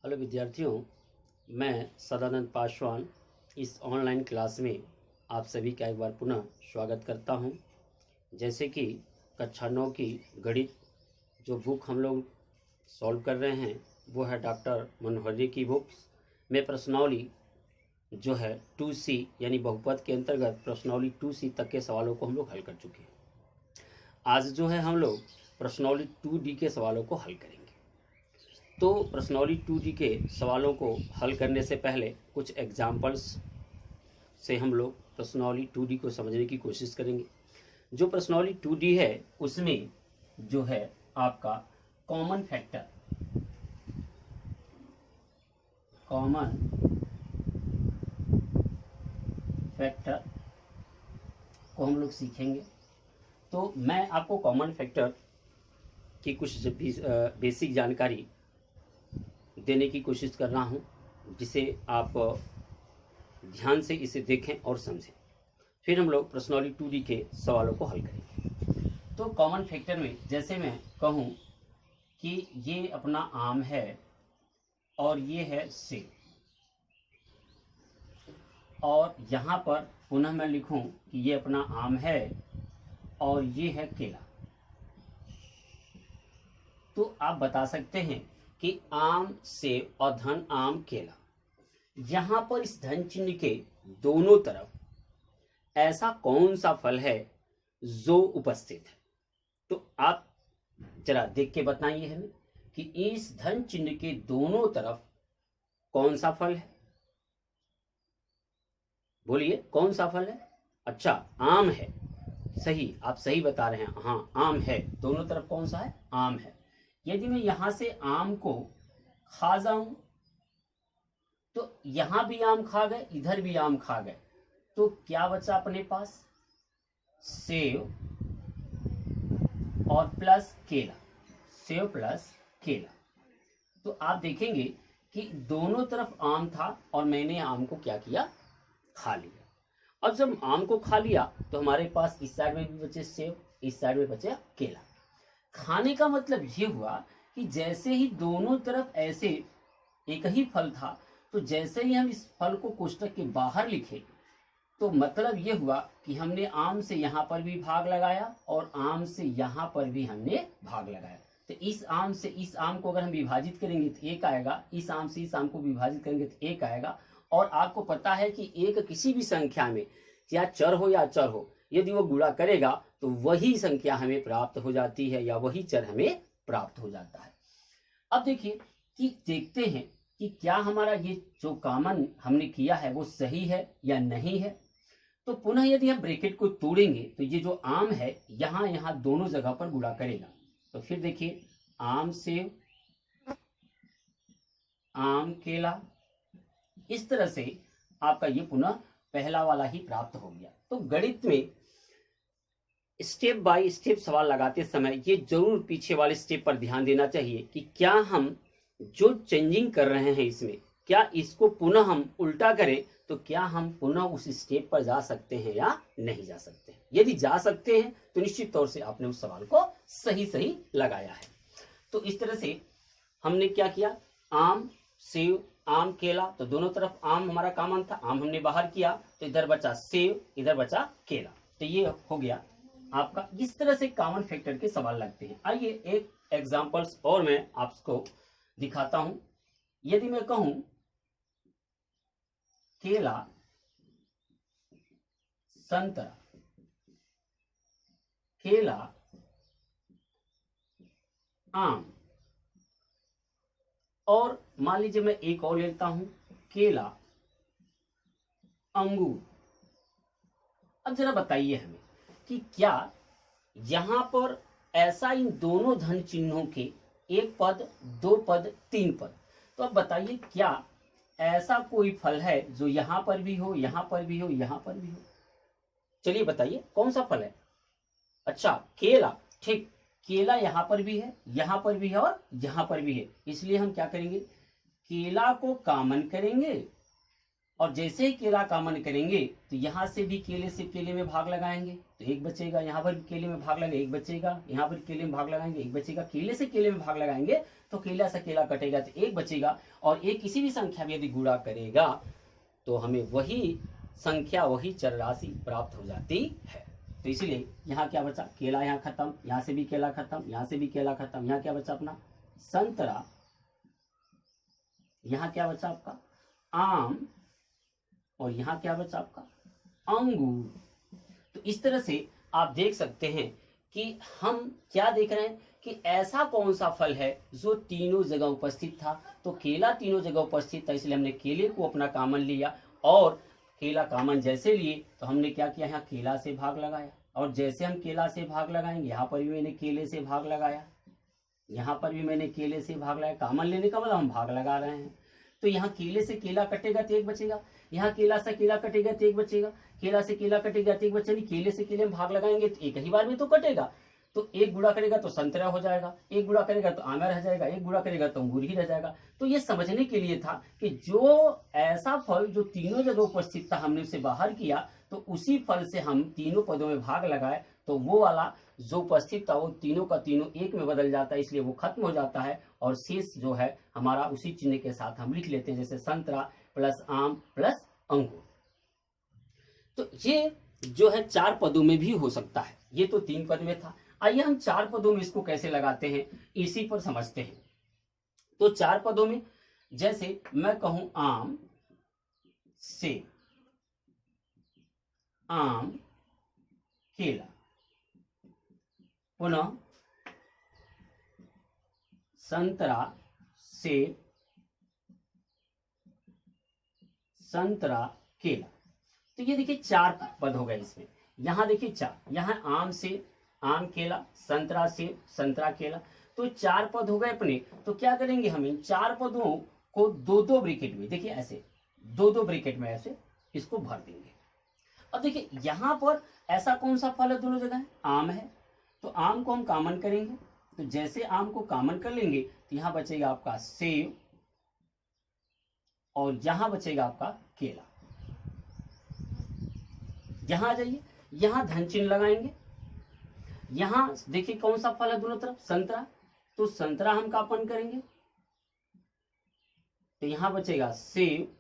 Hello विद्यार्थियों, मैं सदानंद पासवान इस ऑनलाइन क्लास में आप सभी का एक बार पुनः स्वागत करता हूं। जैसे कि कक्षा 9 की गणित जो बुक हम लोग सॉल्व कर रहे हैं वो है डॉक्टर मनोहरी की बुक्स में प्रश्नावली जो है 2C यानी बहुपद के अंतर्गत प्रश्नावली 2C तक के सवालों को हम लोग हल कर चुके हैं। आज जो है हम लोग प्रश्नावली 2D के सवालों को हल करेंगे। तो प्रश्नावली 2D के सवालों को हल करने से पहले कुछ एग्जाम्पल्स से हम लोग प्रश्नावली 2D को समझने की कोशिश करेंगे। जो प्रश्नावली 2D है उसमें जो है आपका कॉमन फैक्टर को हम लोग सीखेंगे। तो मैं आपको कॉमन फैक्टर की कुछ बेसिक जानकारी देने की कोशिश कर रहा हूं, जिसे आप ध्यान से इसे देखें और समझें। फिर हम लोग प्रश्नावली 2D के सवालों को हल करेंगे। तो कॉमन फैक्टर में जैसे मैं कहूं कि ये अपना आम है और ये है सेब, और यहाँ पर पुनः मैं लिखूं कि ये अपना आम है और ये है केला, तो आप बता सकते हैं कि आम सेब और धन आम केला, यहां पर इस धन चिन्ह के दोनों तरफ ऐसा कौन सा फल है जो उपस्थित है। तो आप जरा देख के बताइए हमें कि इस धन चिन्ह के दोनों तरफ कौन सा फल है। बोलिए कौन सा फल है। अच्छा, आम है। सही, आप सही बता रहे हैं। हाँ, आम है। दोनों तरफ कौन सा है? आम है। यदि मैं यहां से आम को खा जाऊं तो यहां भी आम खा गए, इधर भी आम खा गए, तो क्या बचा अपने पास? सेब और प्लस केला। सेब प्लस केला। तो आप देखेंगे कि दोनों तरफ आम था और मैंने आम को क्या किया? खा लिया। अब जब आम को खा लिया तो हमारे पास इस साइड में भी बचे सेब, इस साइड में बचे केला। खाने का मतलब ये हुआ कि जैसे ही दोनों तरफ ऐसे एक ही फल था, तो जैसे ही हम इस फल को कोष्टक के बाहर लिखे तो मतलब ये हुआ कि हमने आम से यहाँ पर भी भाग लगाया और आम से यहाँ पर भी हमने भाग लगाया। तो इस आम से इस आम को अगर हम विभाजित करेंगे तो एक आएगा, इस आम से इस आम को विभाजित करेंगे तो एक आएगा। और आपको पता है कि एक किसी भी संख्या में, या चर हो या चर हो, यदि वो गुणा करेगा तो वही संख्या हमें प्राप्त हो जाती है या वही चर हमें प्राप्त हो जाता है। अब देखिए कि देखते हैं कि क्या हमारा ये जो कॉमन हमने किया है वो सही है या नहीं है। तो पुनः यदि हम ब्रैकेट को तोड़ेंगे तो ये जो आम है यहाँ यहाँ दोनों जगह पर गुणा करेगा। तो फिर देखिए आम सेब, आम केला, इस तरह से आपका ये पुनः पहला वाला ही प्राप्त हो गया। तो गणित में स्टेप बाय स्टेप सवाल लगाते समय ये जरूर पीछे वाले स्टेप पर ध्यान देना चाहिए कि क्या हम जो चेंजिंग कर रहे हैं इसमें, क्या इसको पुनः हम उल्टा करें तो क्या हम पुनः उस स्टेप पर जा सकते हैं या नहीं जा सकते हैं। यदि जा सकते हैं तो निश्चित तौर से आपने उस सवाल को सही लगाया है। तो इस तरह से हमने क्या किया? आम सेब, आम केला, तो दोनों तरफ आम हमारा कॉमन था, आम हमने बाहर किया तो इधर बचा सेब, इधर बचा केला। तो ये हो गया आपका। इस तरह से कॉमन फैक्टर के सवाल लगते हैं। आइए एक एग्जांपल्स और मैं आपको दिखाता हूं। यदि मैं कहूं केला, संतरा, केला, आम, और मान लीजिए मैं एक और लेता हूं केला, अंगूर। अब जरा बताइए हमें कि क्या यहां पर ऐसा इन दोनों धन चिन्हों के एक पद, दो पद, तीन पद, तो अब बताइए क्या ऐसा कोई फल है जो यहां पर भी हो, यहां पर भी हो, यहां पर भी हो? चलिए बताइए कौन सा फल है? अच्छा, केला। ठीक, केला यहां पर भी है, यहां पर भी है और यहां पर भी है। इसलिए हम क्या करेंगे? केला को कॉमन करेंगे और जैसे ही केला कॉमन करेंगे तो यहाँ से भी केले से केले में भाग लगाएंगे तो एक बचेगा, यहाँ पर भी केले में भाग लगाएंगे एक बचेगा, यहाँ पर केले में भाग लगाएंगे एक बचेगा, केले से केले में भाग लगाएंगे तो केला से केला कटेगा तो एक बचेगा। और एक किसी भी संख्या में यदि गुणा करेगा तो हमें वही संख्या, वही चर राशि प्राप्त हो जाती है। तो इसीलिए यहाँ क्या बचा, केला यहाँ खत्म, यहाँ से भी केला खत्म, यहाँ से भी केला खत्म, यहाँ क्या बचा अपना संतरा, यहाँ क्या बचा आपका आम, और यहाँ क्या बचा आपका अंगूर। तो इस तरह से आप देख सकते हैं कि हम क्या देख रहे हैं कि ऐसा कौन सा फल है जो तीनों जगह उपस्थित था। तो केला तीनों जगह उपस्थित था, इसलिए हमने केले को अपना कॉमन लिया, और केला कॉमन जैसे लिए तो हमने क्या किया, यहाँ केला से भाग लगाया, और जैसे हम केला से भाग लगाएंगे यहाँ पर भी मैंने केले से भाग लगाया, यहाँ पर भी मैंने केले से भाग लगाया। कॉमन लेने का मतलब हम भाग लगा रहे हैं। तो यहाँ केले से केला कटेगा तो एक बचेगा, यहाँ केला से केला कटेगा तो एक बचेगा, केला से केला कटेगा तो एक बचेगा। केले से केले में भाग लगाएंगे तो एक ही बार में तो कटेगा, तो एक गुणा करेगा तो संतरा हो जाएगा, एक गुणा करेगा तो आम रह जाएगा, एक गुणा करेगा तो अंगूर ही रह जाएगा। तो ये समझने के लिए था कि जो ऐसा फल जो तीनों जगह उपस्थित था हमने उसे बाहर किया, तो उसी फल से हम तीनों पदों में भाग लगाए तो वो वाला जो उपस्थित था वो तीनों का तीनों एक में बदल जाता है, इसलिए वो खत्म हो जाता है, और शेष जो है हमारा उसी चिन्ह के साथ हम लिख लेते हैं, जैसे संतरा प्लस आम प्लस अंगूर। तो ये जो है 4 पदों में भी हो सकता है, ये तो 3 पद में था। आइए हम 4 पदों में इसको कैसे लगाते हैं इसी पर समझते हैं। तो 4 पदों में जैसे मैं कहूं आम सेब, आम केला, पुनः संतरा सेब, संतरा केला। तो ये देखिए 4 पद हो गए इसमें। यहां देखिए 4, यहाँ आम सेब, आम केला, संतरा सेब, संतरा केला, तो 4 पद हो गए अपने। तो क्या करेंगे, हम इन 4 पदों को 2-2 ब्रैकेट में, देखिए ऐसे 2-2 ब्रैकेट में ऐसे इसको भर देंगे। अब देखिए यहां पर ऐसा कौन सा फल है दोनों जगह है, आम है, तो आम को हम कॉमन करेंगे, तो जैसे आम को कॉमन कर लेंगे तो यहां बचेगा आपका सेब, और यहां बचेगा आपका केला। यहां आ जाइए, यहां धन चिन्ह लगाएंगे, यहां देखिए कौन सा फल है दोनों तरफ, संतरा, तो संतरा हम कॉमन करेंगे, तो यहां बचेगा सेब,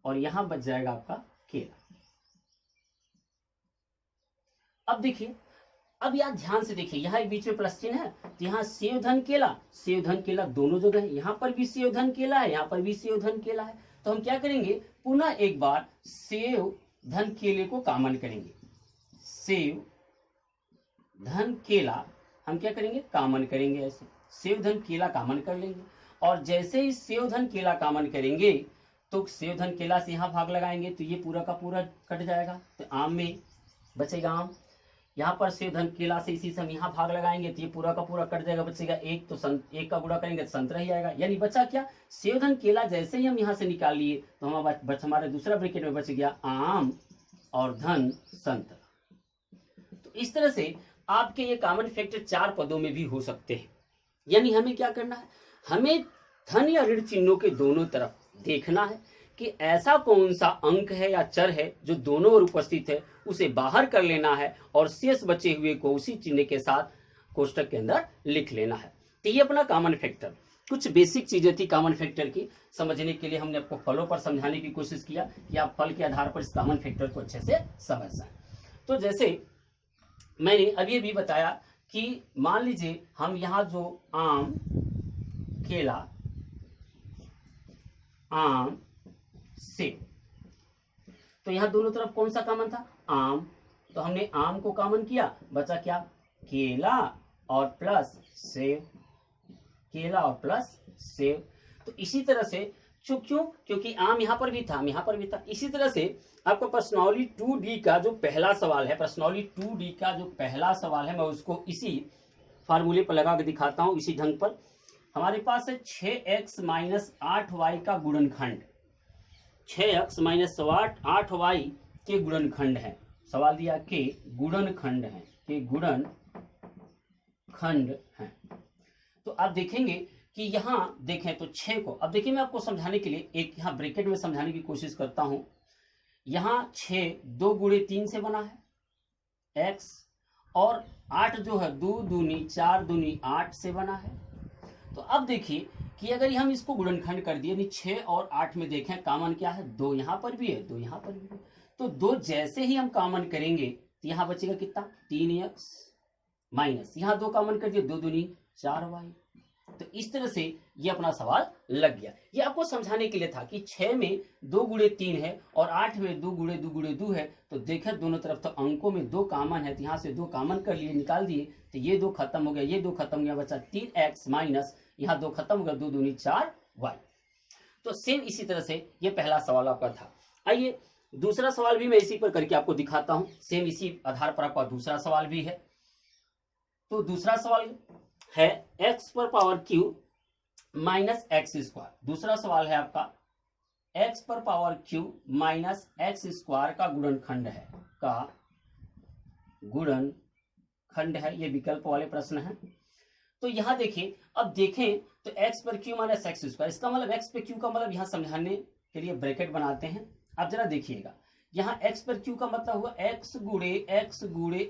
और यहां बच जाएगा आपका केला। अब देखिए, अब यार ध्यान से देखिए, यहाँ एक बीच में प्लस चिन्ह है, तो यहाँ सेव धन केला दोनों जगह है, यहाँ पर भी सेव धन केला है, यहाँ पर भी सेव धन केला है। तो हम क्या करेंगे, पुनः एक बार सेव धन केले को कॉमन करेंगे, सेव धन केला हम क्या करेंगे, कॉमन करेंगे, ऐसे सेव धन केला कॉमन कर लेंगे, और जैसे ही सेव धन केला कॉमन करेंगे तो सेव धन केला से यहाँ भाग लगाएंगे तो ये पूरा का पूरा कट जाएगा, तो आम में बचेगा आम, यहाँ पर सेव धन केला से इसी से हम यहाँ भाग लगाएंगे तो ये पूरा का पूरा कट जाएगा, बचेगा एक, तो एक का गुणा करेंगे तो संतरा ही आएगा। यानी बचा क्या, सेव धन केला जैसे ही हम यहाँ से निकाल लिए तो हमारे दूसरा ब्रैकेट में बच गया आम और धन संतरा। तो इस तरह से आपके ये कॉमन फैक्टर 4 पदों में भी हो सकते हैं। यानी हमें क्या करना है, हमें धन या ऋण चिन्हों के दोनों तरफ देखना है कि ऐसा कौन सा अंक है या चर है जो दोनों ओर उपस्थित है, उसे बाहर कर लेना है और शेष बचे हुए को उसी चिन्ह के साथ कोष्टक के अंदर लिख लेना है। तो ये अपना कॉमन फैक्टर, कुछ बेसिक चीजें थी कॉमन फैक्टर की, समझने के लिए हमने आपको फलों पर समझाने की कोशिश किया कि आप फल के आधार पर इस कॉमन फैक्टर को अच्छे से समझ जाएं। तो जैसे मैंने अभी भी बताया कि मान लीजिए हम यहाँ जो आम केला आम सेब, तो यहाँ दोनों तरफ कौन सा कॉमन था, आम, तो हमने आम को कॉमन किया, बचा क्या, केला और प्लस सेब, केला और प्लस सेब। तो इसी तरह से क्योंकि आम यहाँ पर भी था, आम यहाँ पर भी था। इसी तरह से आपका प्रश्नावली 2D का जो पहला सवाल है, प्रश्नावली 2D का जो पहला सवाल है, मैं उसको इसी फार्मूले पर लगा के दिखाता हूं, इसी ढंग पर। हमारे पास है 6x - 8y का गुणनखंड, 6x - 8y के गुणनखंड है। सवाल दिया के गुणनखंड है, के गुणनखंड है। तो आप देखेंगे कि यहाँ देखें तो 6 को, अब देखिए मैं आपको समझाने के लिए एक यहाँ ब्रैकेट में समझाने की कोशिश करता हूं। यहाँ 6 2 गुणे 3 से बना है x, और 8 जो है 2 दूनी 4 दूनी 8 से बना है। तो अब देखिए कि अगर हम इसको गुणनखंड कर दिए, 6 और 8 में देखें कॉमन क्या है, 2 यहाँ पर भी है 2 यहाँ पर भी है, तो 2 जैसे ही हम कॉमन करेंगे तो यहाँ बचेगा कितना 3x माइनस यहाँ 2 कॉमन कर दिए 2 दूनी 4y। तो इस तरह से ये अपना सवाल लग गया। ये आपको समझाने के लिए था कि 6 में 2 गुणे 3 है और 8 में 2 गुणे 2 गुणे 2 है, तो देखें दोनों तरफ तो अंकों में 2 कॉमन है, तो यहाँ से 2 कॉमन कर लिए निकाल दिए, तो ये 2 खत्म हो गया, ये 2 खत्म हो गया, बचा 3x माइनस यहाँ 2 खत्म हो गया 2 दूनी 4y। तो सेम इसी तरह से ये पहला सवाल आपका था। आइए दूसरा सवाल भी मैं इसी पर करके आपको दिखाता हूं, सेम इसी आधार पर आपका दूसरा सवाल भी है। तो दूसरा सवाल है x पर power q minus x square. दूसरा सवाल है आपका x पर power q minus x square का गुणनखंड है, ये विकल्प वाले प्रश्न है। तो यहां देखिए, अब देखें तो x पर q माइनस एक्स स्क्वायर, इसका मतलब x पे q का मतलब यहां समझाने के लिए ब्रैकेट बनाते हैं। अब जरा देखिएगा, यहाँ x पर q का मतलब हुआ x गुणे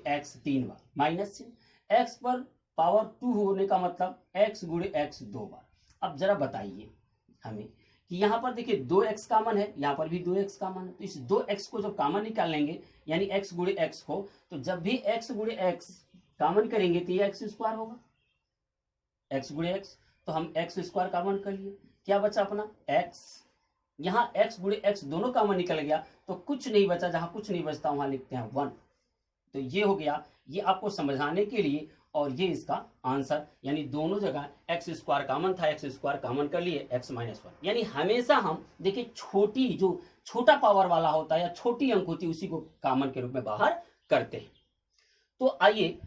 x 3 बार माइनस x पर पावर 2 होने का मतलब x गुणे x 2 बार। अब जरा बताइए हमें कि यहाँ पर देखिए 2x कॉमन है, यहाँ पर भी 2x कॉमन है, तो इस 2x को जब कॉमन निकाल लेंगे यानी x गुणे x को, तो जब भी x गुणे x कॉमन करेंगे तो ये x स्क्वायर होगा, x गुणे x, तो हम x स्क्वायर कॉमन कर लिए, क्या बचा अपना x, यहाँ x गुणे x दोनों कॉमन निकल गया तो कुछ नहीं बचा, जहां कुछ नहीं बचता वहां लिखते हैं 1। तो ये हो गया, ये आपको समझाने के लिए, और ये इसका आंसर, यानी दोनों जगह एक्स स्क्वायर कॉमन था, एक्स स्क्वायर कॉमन कर लिए x माइनस 1। यानी हमेशा हम देखिए छोटी जो छोटा पावर वाला होता है या छोटी अंक होती है उसी को कॉमन के रूप में बाहर करते हैं। तो आइए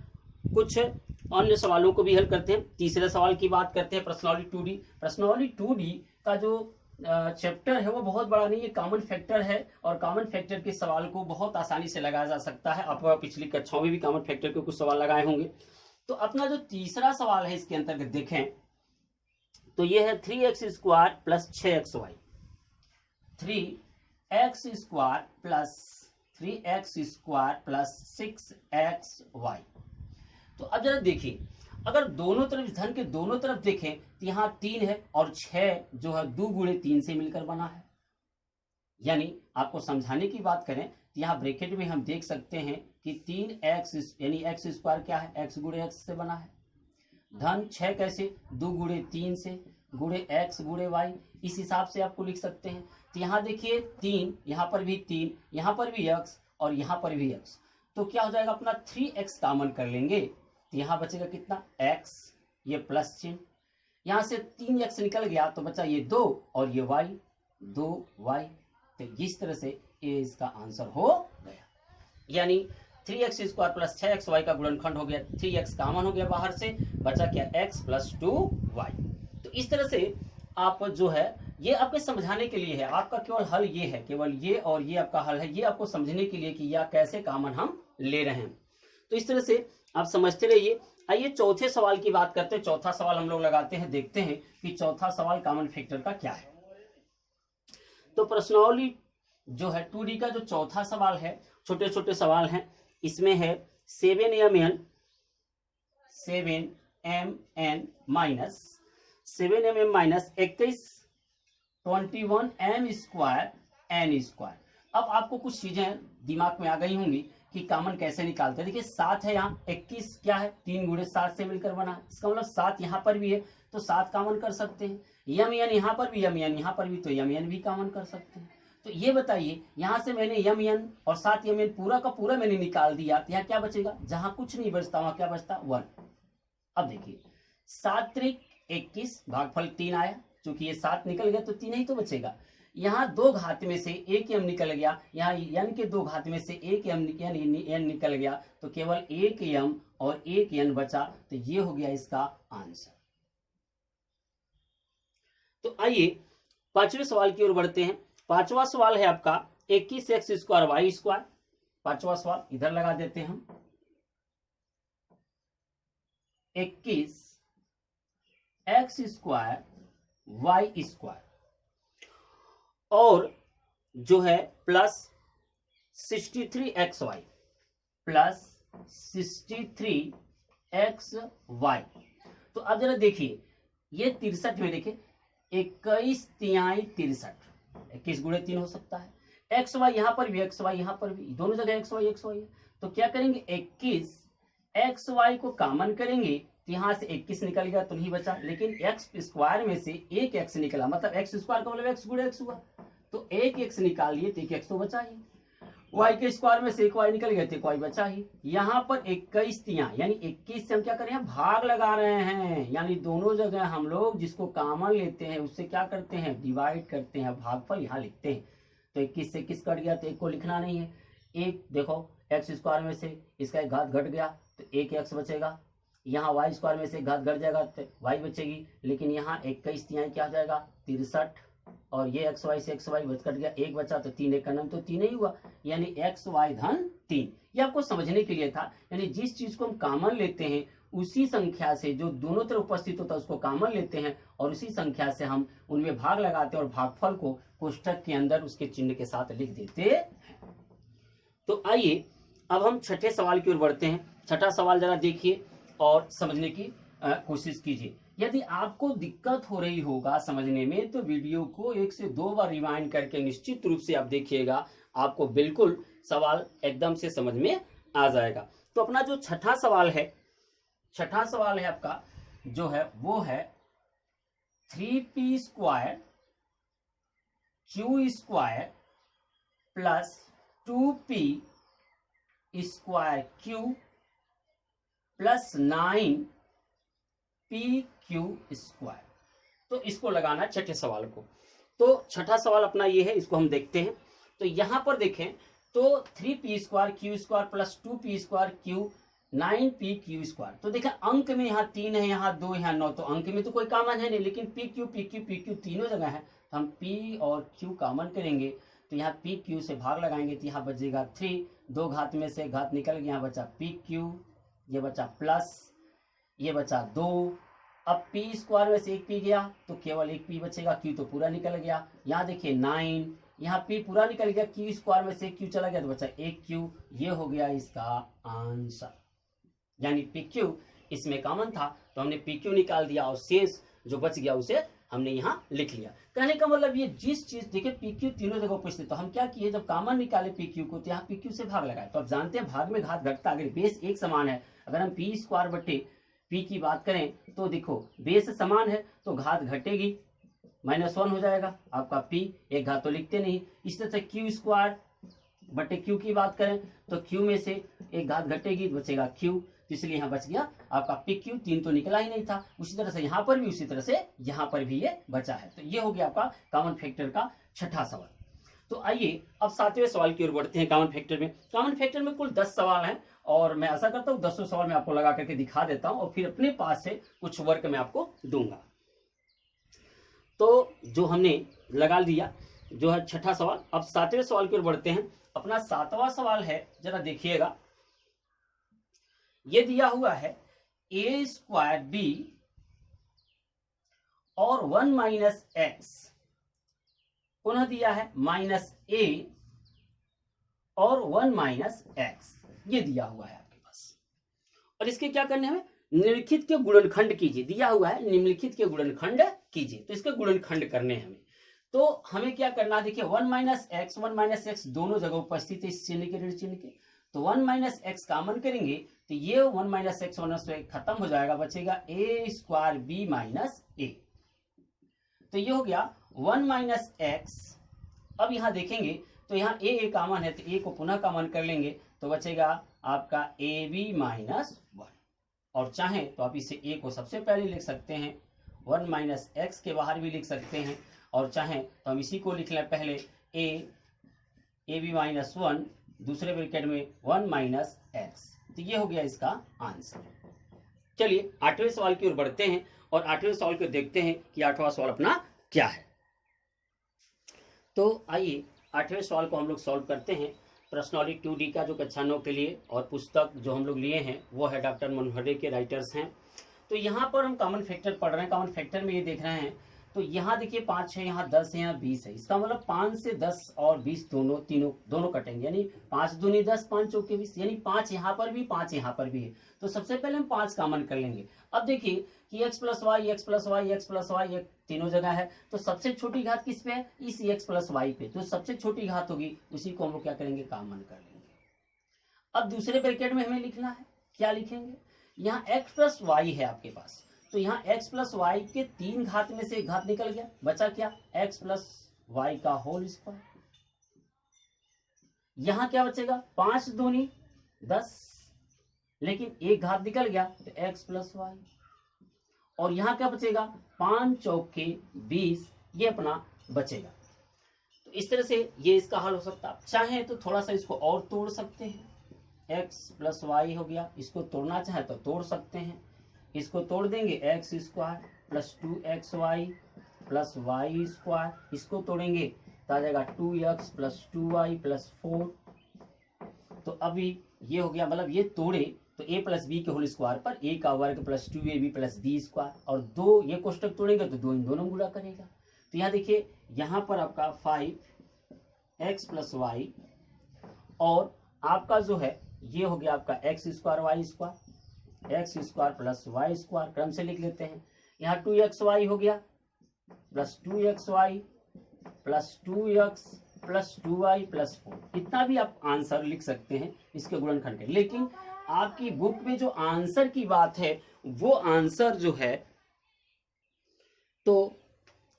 कुछ अन्य सवालों को भी हल करते हैं। तीसरे सवाल की बात करते हैं, प्रश्नावली 2D। प्रश्नावली 2D का जो चैप्टर है वो बहुत बड़ा नहीं है, कॉमन फैक्टर है, और कॉमन फैक्टर के सवाल को बहुत आसानी से लगाया जा सकता है। आप पिछली कक्षाओं में भी कॉमन फैक्टर के कुछ सवाल लगाए होंगे। तो अपना जो तीसरा सवाल है इसके अंतर्गत देखें तो ये है 3x square plus 6xy, 3x square plus 6xy। तो अब जरा देखिए, अगर दोनों तरफ धन के दोनों तरफ देखें तो यहाँ 3 है और 6 जो है 2 गुणे 3 से मिलकर बना है। यानी आपको समझाने की बात करें तो यहाँ ब्रैकेट में हम देख सकते हैं कि 3x यानी x स्क्वायर क्या है, x गुणे x से बना है, धन 6 कैसे 2 गुणे 3 से गुणे x गुणे y, इस हिसाब से आपको लिख सकते हैं। तो यहाँ देखिए 3, यहाँ पर भी 3, यहाँ पर भी x और यहाँ पर भी x, तो क्या हो जाएगा अपना 3x कॉमन कर लेंगे तो यहाँ बचेगा कितना x, ये प्लस चिन्ह, यहाँ से 3x निकल गया तो बचा ये 2 और ये y 2y। तो इस तरह से ये इसका आंसर हो गया, यानी 3x स्क्वायर प्लस 6xy का गुणनखंड हो गया, 3x कॉमन हो गया बाहर से, बचा क्या x प्लस 2y। तो इस तरह से आप जो है ये आपके समझाने के लिए है, आपका केवल हल ये है, केवल ये और ये आपका हल है, ये आपको समझने के लिए कि यह कैसे कॉमन हम ले रहे हैं। तो इस तरह से आप समझते रहिए। आइए चौथे सवाल की बात करते हैं। चौथा सवाल हम लोग लगाते हैं, देखते हैं कि चौथा सवाल कॉमन फैक्टर का क्या है। तो प्रश्नावली जो है 2D का जो चौथा सवाल है, छोटे छोटे सवाल हैं, इसमें है 7mn minus 21 21m square n square. अब आपको कुछ चीजें दिमाग में आ गई होंगी कि कॉमन कैसे निकालते हैं। देखिए 7 है, यहाँ 21 क्या है 3 गुणे 7 से मिलकर बना है, इसका मतलब 7 यहाँ पर भी है तो 7 कॉमन कर सकते हैं, यम एन यहाँ पर भी, यम एन यहाँ पर भी, तो यम एन भी कॉमन कर सकते हैं। तो ये बताइए, यहाँ से मैंने यम एन और 7 यम एन पूरा का पूरा मैंने निकाल दिया, तो यहाँ क्या बचेगा, जहां कुछ नहीं बचता वहां क्या बचता 1। अब देखिए 7 त्रिक 21 भागफल 3 आया, चूंकि ये 7 निकल गया तो 3 ही तो बचेगा। यहाँ 2 घात में से 1 m निकल गया, यहाँ n के 2 घात में से 1 m n निकल गया, तो केवल 1 m और 1 n बचा, तो ये हो गया इसका आंसर। तो आइए पांचवें सवाल की ओर बढ़ते हैं। पांचवा सवाल है आपका 21x स्क्वायर वाई स्क्वायर। पांचवा सवाल इधर लगा देते हैं हम, 21 एक्स स्क्वायर वाई स्क्वायर और जो है प्लस 63xy प्लस 63xy। तो अब जरा देखिए ये 63 में देखिए 21 तिहाई 63, 21 गुणे 3 हो सकता है। एक्स वाई यहाँ पर भी, एक्स वाई यहाँ पर भी, दोनों जगह एक्स वाई है। तो क्या करेंगे 21 एक्स वाई को कॉमन करेंगे तो यहाँ से 21 निकल गया तो नहीं बचा, लेकिन एक्स स्क्वायर में से एक एक्स निकला, मतलब एक्स स्क्वायर का मतलब एक्स गुणे एक्स हुआ, तो एक एक्स निकाल लिए तो एक एक्स तो बचा ही। वाई के स्क्वायर में से एक वाई निकल गया तो एक वाई बचा ही। यहाँ पर 21 तिहाई यानी 21 से हम क्या कर रहे हैं, भाग लगा रहे हैं, यानी दोनों जगह हम लोग जिसको कॉमन लेते हैं उससे क्या करते हैं, डिवाइड करते हैं, भागफल यहाँ लिखते हैं। तो 21 से 21 कट गया तो एक को लिखना नहीं है। एक देखो एक्स स्क्वायर में से इसका एक घात घट गया तो एक एक्स बचेगा, यहाँ वाई स्क्वायर में से घात घट जाएगा तो वाई बचेगी, लेकिन यहाँ 21 तिहाई क्या हो जाएगा 63, और ये एक्स वाई से एक्स वाई कट गया, एक बचा तो 3 एक का नाम तो 3 ही हुआ, यानी एक्स वाई धन 3। ये आपको समझने के लिए था, यानी जिस चीज को हम कॉमन लेते हैं उसी संख्या से जो दोनों तरफ उपस्थित होता है उसको कॉमन लेते हैं और उसी संख्या से हम उनमें भाग लगाते हैं और भागफल को कोष्ठक के अंदर उसके चिन्ह के साथ लिख देते हैं। तो आइए अब हम छठे सवाल की ओर बढ़ते हैं। छठा सवाल जरा देखिए और समझने की कोशिश कीजिए। यदि आपको दिक्कत हो रही होगा समझने में तो वीडियो को 1 से 2 बार रिवाइंड करके निश्चित रूप से आप देखिएगा, आपको बिल्कुल सवाल एकदम से समझ में आ जाएगा। तो अपना जो छठा सवाल है आपका जो है वो है 3p square q square plus 2p square q plus 9pq square. तो इसको लगाना है छठे सवाल को। तो छठा सवाल अपना ये है, इसको हम देखते हैं। तो यहां पर देखें तो 3p square q square plus 2p square q 9pq square. तो देखें अंक में यहाँ 3 है, यहाँ 2, यहाँ 9, तो अंक में तो कोई कॉमन है नहीं, लेकिन pq तीनों जगह है तो हम p और q कॉमन करेंगे तो यहाँ pq से भाग लगाएंगे तो यहाँ बचेगा 3, 2 घात में से घात निकल गया, यहाँ बचा pq, ये बचा प्लस, ये बचा 2। अब p स्क्वायर में से एक p गया तो केवल एक p बचेगा, q तो पूरा निकल गया। यहाँ देखिए 9, यहाँ p पूरा निकल गया, q स्क्वायर में से q चला गया तो बचा एक q। ये हो गया इसका आंसर, यानी pq इसमें कॉमन था तो हमने pq निकाल दिया और शेष जो बच गया उसे हमने यहाँ लिख लिया। कहने का मतलब ये जिस चीज देखिए pq तीनों जगह उपस्थित, तो हम क्या किए जब कॉमन निकाले pq को तो यहाँ pq से भाग लगाए। तो आप जानते हैं भाग में घात घटता, अगर बेस एक समान है, अगर हम p स्क्वायर बटे p की बात करें तो देखो बेस समान है तो घात घटेगी, -1 हो जाएगा आपका p, एक घात तो लिखते नहीं। इस तरह से q स्क्वायर बटे q की बात करें तो q में से एक घात घटेगी बचेगा q, तो इसलिए यहाँ बच गया आपका pq, 3 तो निकला ही नहीं था। उसी तरह से यहाँ पर भी, उसी तरह से यहाँ पर भी ये बचा है। तो ये हो गया आपका कॉमन फैक्टर का छठा सवाल। तो आइए अब 7वें सवाल की ओर बढ़ते हैं। कॉमन फैक्टर में कुल 10 सवाल हैं और मैं आशा करता हूँ 10 सवाल मैं आपको लगा करके दिखा देता हूँ और फिर अपने पास से कुछ वर्क मैं आपको दूंगा। तो जो हमने लगा लिया जो है छठा सवाल, अब 7वें सवाल की ओर बढ़ते हैं। अपना 7वां सवाल है, जरा देखिएगा, ये दिया हुआ है a स्क्वायर b और 1 माइनस एक्स, पुनः दिया है -a और 1 माइनस एक्स, ये दिया हुआ है आपके पास। और इसके क्या करने हमें, निम्नलिखित के गुणनखंड कीजिए, दिया हुआ है निम्नलिखित के गुणनखंड कीजिए। तो इसके गुणनखंड करने हमें, तो हमें क्या करना, देखिए 1 माइनस एक्स दोनों जगह उपस्थित है इस चिन्ह के ऋण चिन्ह के, तो 1 माइनस एक्स कॉमन करेंगे तो ये 1 माइनस एक्स होने से खत्म हो जाएगा, बचेगा a स्क्वायर b माइनस ए। तो ये हो गया 1 माइनस एक्स। अब यहाँ देखेंगे तो यहाँ a कॉमन है तो a को पुनः कॉमन कर लेंगे तो बचेगा आपका ab माइनस 1, और चाहें तो आप इसे a को सबसे पहले लिख सकते हैं, 1 माइनस एक्स के बाहर भी लिख सकते हैं, और चाहें तो हम इसी को लिख लें पहले ab माइनस 1, दूसरे ब्रैकेट में 1 माइनस एक्स। तो ये हो गया इसका आंसर। चलिए 8वें सवाल की ओर बढ़ते हैं और 8वें सवाल को देखते हैं कि 8वां सवाल अपना क्या है। तो आइए 8वें सवाल को हम लोग सॉल्व करते हैं। प्रश्नावली 2D का जो कक्षा 9 के लिए और पुस्तक जो हम लोग लिए हैं वो है डॉक्टर मनोहरे के राइटर्स हैं। तो यहाँ पर हम कॉमन फैक्टर पढ़ रहे हैं, कॉमन फैक्टर में ये देख रहे हैं, तो यहाँ देखिए 5 है, यहाँ 10 है, यहाँ 20 है। इसका मतलब 5 से 10 और 20 दोनों कटेंगे, यानी 5 दूनी 10, 5 चौके 20, यानी 5 यहाँ पर भी, 5 यहाँ पर भी है। तो सबसे पहले हम 5 कॉमन कर लेंगे। अब देखिए कि x plus Y, X plus Y, X plus Y तीनों जगह है, तो सबसे छोटी घात किस पे है? इस x प्लस वाई पे। तो सबसे छोटी घात होगी, उसी को हम लोग क्या करेंगे? कॉमन कर लेंगे। अब दूसरे ब्रैकेट में हमें लिखना है, क्या लिखेंगे? यहाँ x प्लस वाई है आपके पास, तो यहाँ x प्लस वाई के 3 घात में से एक घात निकल गया, बचा क्या? x प्लस वाई का होल स्क्वायर। यहाँ क्या बचेगा? 5 दूनी 10, लेकिन एक घात निकल गया तो x प्लस वाई। और यहाँ क्या बचेगा? 5 चौके 20, ये अपना बचेगा। तो इस तरह से ये इसका हल हो सकता है। चाहे तो थोड़ा सा इसको और तोड़ सकते हैं, x प्लस वाई हो गया, इसको तोड़ना चाहे तो तोड़ सकते हैं। इसको तोड़ देंगे, X square plus 2xy plus Y square, इसको तोड़ेंगे तो आ जाएगा 2x प्लस 2y प्लस 4। तो अभी ये हो गया, मतलब ये तोड़े तो a प्लस बी के होल स्क्वायर पर a का वर्ग plus 2ab plus b square, और दो ये कोष्टक तोड़ेंगे तो दो इन दोनों गुणा करेगा। तो यहाँ देखिए, यहाँ पर आपका 5x प्लस वाई, और आपका जो है ये हो गया आपका X square Y square, X square plus Y square, क्रम से लिख लेते हैं। यहाँ 2xy हो गया plus 2xy plus 2x plus 2y plus 4, इतना भी आप आंसर लिख सकते हैं इसके गुणनखंड के। लेकिन आपकी बुक में जो आंसर की बात है, वो आंसर जो है, तो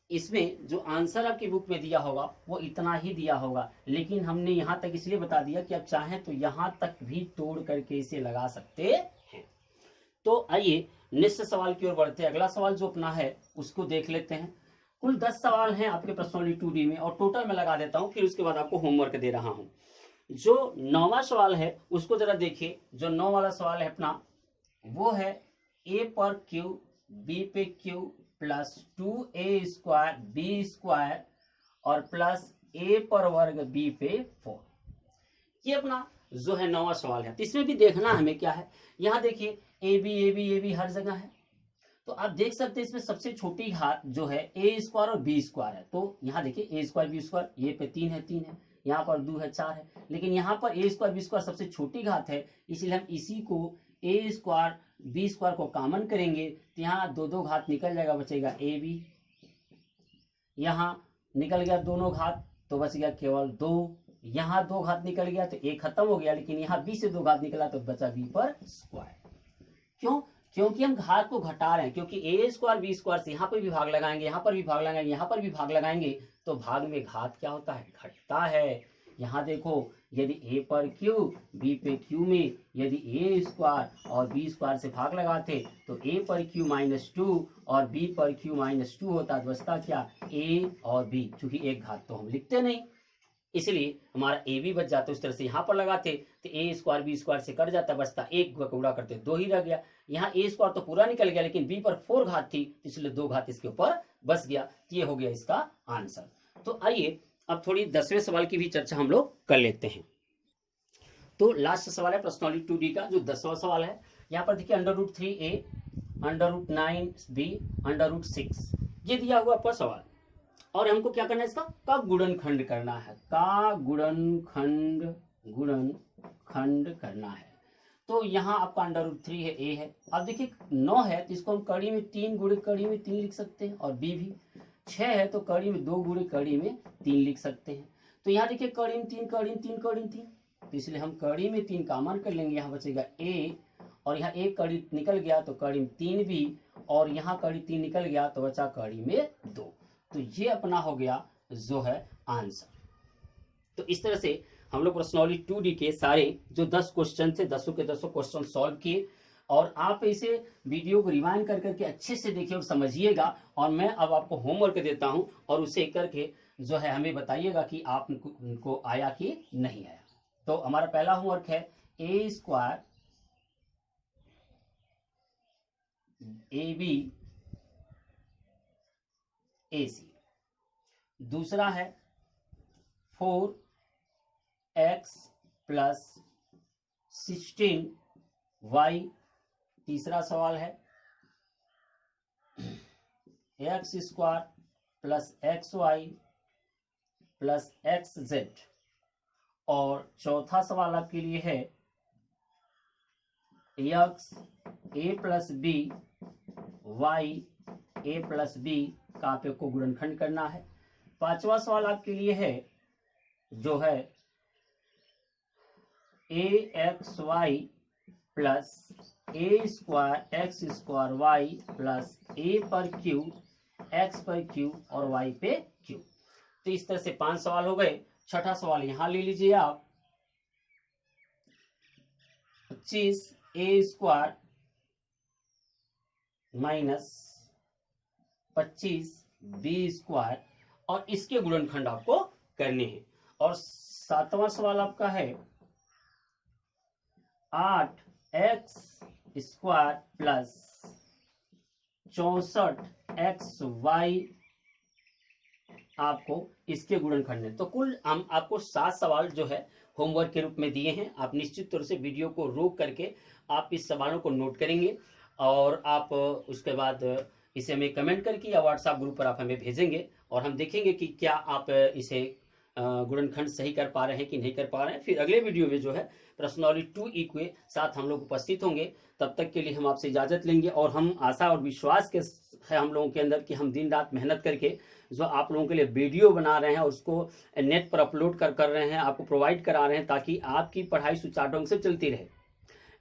इसमें जो आंसर आपकी बुक में दिया होगा वो इतना ही दिया होगा, लेकिन हमने यहाँ तक इसलिए बता दिया कि आप चाहें तो यहाँ तक भी तोड़ करके इसे लगा सकते हैं। तो आइए नेक्स्ट सवाल की ओर बढ़ते हैं। अगला सवाल जो अपना है उसको देख लेते हैं। कुल 10 सवाल हैं आपके पर्सनली 2D में, और टोटल में लगा देता हूँ, फिर उसके बाद आपको होमवर्क दे रहा हूँ। जो 9वां सवाल है उसको जरा देखिए। जो 9 वाला सवाल है अपना, वो है a पर q, b पे q plus 2a square b square और प्लस a पर वर्ग b पे 4। ये अपना जो है 9वां सवाल है। तो इसमें भी देखना हमें क्या है, यहाँ देखिए a b हर जगह है, तो आप देख सकते हैं इसमें सबसे छोटी घात जो है a स्क्वायर और b स्क्वायर है। तो यहाँ देखिए a स्क्वायर b स्क्वायर, ये पे 3 है, 3 है, यहाँ पर 2 है, 4 है, लेकिन यहाँ पर a स्क्वायर b स्क्वायर सबसे छोटी घात है, इसलिए हम इसी को a स्क्वायर b स्क्वायर को कॉमन करेंगे, तो यहाँ दो घात निकल जाएगा, बचेगा a b। यहाँ निकल गया दोनों घात तो बच गया केवल 2, यहाँ 2 घात निकल गया तो a खत्म हो गया, लेकिन यहाँ b से 2 घात निकला तो बचा b पर स्क्वायर। क्यों? क्योंकि हम घात को घटा रहे हैं, क्योंकि a स्क्वायर b स्क्वायर से यहाँ पर भी भाग लगाएंगे, यहाँ पर भी भाग लगाएंगे, यहाँ पर भी भाग लगाएंगे, तो भाग में घात क्या होता है? घटता है। यहाँ देखो, यदि a पर q, b पे q में यदि a स्क्वायर और b स्क्वायर से भाग लगाते तो a पर q माइनस 2 और b पर q माइनस 2 होता, तो बचता क्या? a और b। चूंकि एक घात तो हम लिखते नहीं, इसलिए हमारा ए बी बच जाता। उस तरह से यहाँ पर लगाते तो ए स्क्वायर बी स्क्वायर से कट जाता, बचता एक का गुणा करते 2 ही रह गया। यहाँ ए स्क्वायर तो पूरा निकल गया, लेकिन बी पर 4 घात थी, इसलिए 2 घात इसके ऊपर बच गया। ये हो गया इसका आंसर। तो आइए अब थोड़ी 10वें सवाल की भी चर्चा हम लोग कर लेते हैं। तो लास्ट सवाल है पर्सनली 2D का, जो 10वां सवाल है। यहाँ पर देखिए √3a, √9b, √6 ये दिया हुआ आपका सवाल, और हमको क्या करना है? इसका का गुणनखंड करना है, का गुणनखंड करना है। तो यहाँ आपका √3 है, a है। अब देखिए 9 है तो इसको हम कड़ी में 3 गुणे कड़ी में 3 लिख सकते हैं, और b भी 6 है तो कड़ी में 2 गुणे कड़ी में 3 लिख सकते हैं। तो यहाँ देखिए कड़ी में 3 कड़ी में 3 कड़ी में 3, तो इसलिए हम कड़ी में 3 कॉमन कर लेंगे, यहाँ बचेगा a, और यहाँ एक कड़ी निकल गया तो कड़ी में 3 भी, और यहाँ कड़ी 3 निकल गया तो बचा कड़ी में 2। तो ये अपना हो गया जो है आंसर। तो इस तरह से हम लोग पर्सनली 2D के सारे जो 10 क्वेश्चन थे, 10 के 10 क्वेश्चन सॉल्व किए, और आप इसे वीडियो को रिवाइंड कर करके अच्छे से देखिए और समझिएगा। और मैं अब आपको होमवर्क देता हूं, और उसे करके जो है हमें बताइएगा कि आपको आया कि नहीं आया। तो हमारा पहला होमवर्क है a स्क्वायर ab AC, दूसरा है 4x प्लस 16y, तीसरा सवाल है X square plus X Y plus X Z. और चौथा सवाल आपके लिए है X A plus B Y A plus B का आपको गुणनखंड करना है। पांचवा सवाल आपके लिए है जो है A X Y plus A square X square Y plus A पर क्यू एक्स पर क्यू और वाई पे क्यू। तो इस तरह से 5 सवाल हो गए। छठा सवाल यहां ले लीजिए आप, 25 ए स्क्वायर माइनस 25 बी स्क्वायर और इसके गुणनखंड आपको करने हैं। और 7वां सवाल आपका है 8 X square plus 64 X Y आपको इसके गुणनखंड है। तो कुल हम आपको 7 सवाल जो है होमवर्क के रूप में दिए हैं। आप निश्चित तौर से वीडियो को रोक करके आप इस सवालों को नोट करेंगे और आप उसके बाद इसे हमें कमेंट करके या व्हाट्सएप ग्रुप पर आप हमें भेजेंगे और हम देखेंगे कि क्या आप इसे गुणनखंड सही कर पा रहे हैं कि नहीं कर पा रहे हैं। फिर अगले वीडियो में जो है प्रश्नावली 2E के साथ हम लोग उपस्थित होंगे। तब तक के लिए हम आपसे इजाजत लेंगे और हम आशा और विश्वास के है हम लोगों के अंदर कि हम दिन रात मेहनत करके जो आप लोगों के लिए वीडियो बना रहे हैं और उसको नेट पर अपलोड कर रहे हैं, आपको प्रोवाइड करा रहे हैं ताकि आपकी पढ़ाई सुचारू ढंग से चलती रहे।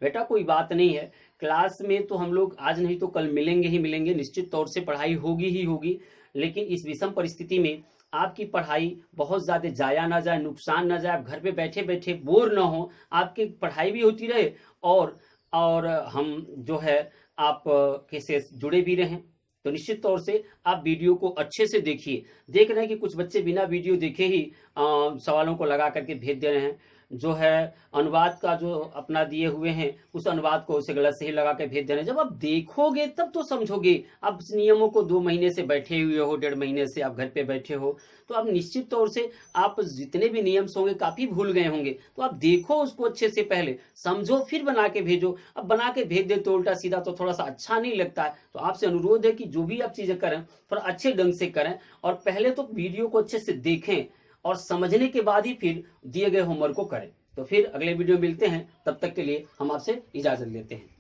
बेटा कोई बात नहीं है, क्लास में तो हम लोग आज नहीं तो कल मिलेंगे ही मिलेंगे, निश्चित तौर से पढ़ाई होगी ही होगी। लेकिन इस विषम परिस्थिति में आपकी पढ़ाई बहुत ज़्यादा जाया ना जाए, नुकसान ना जाए, आप घर पे बैठे बैठे बोर ना हो, आपकी पढ़ाई भी होती रहे और हम जो है आप कैसे जुड़े भी रहें। तो निश्चित तौर से आप वीडियो को अच्छे से देखिए। देख रहे हैं कि कुछ बच्चे बिना वीडियो देखे ही सवालों को लगा करके भेज दे रहे हैं। जो है अनुवाद का जो अपना दिए हुए हैं उस अनुवाद को उसे गलत से ही लगा के भेज दे रहे हैं। जब आप देखोगे तब तो समझोगे। आप इस नियमों को 2 महीने से बैठे हुए हो, 1.5 महीने से आप घर पे बैठे हो, तो आप निश्चित तौर से आप जितने भी नियम होंगे काफी भूल गए होंगे। तो आप देखो उसको अच्छे से, पहले समझो फिर बना के भेजो। अब बना के भेज दे तो उल्टा सीधा तो थोड़ा सा अच्छा नहीं लगता है। तो आपसे अनुरोध है कि जो भी आप चीजें करें थोड़ा अच्छे ढंग से करें और पहले तो वीडियो को अच्छे से देखें और समझने के बाद ही फिर दिए गए होमवर्क को करें। तो फिर अगले वीडियो मिलते हैं, तब तक के लिए हम आपसे इजाजत लेते हैं।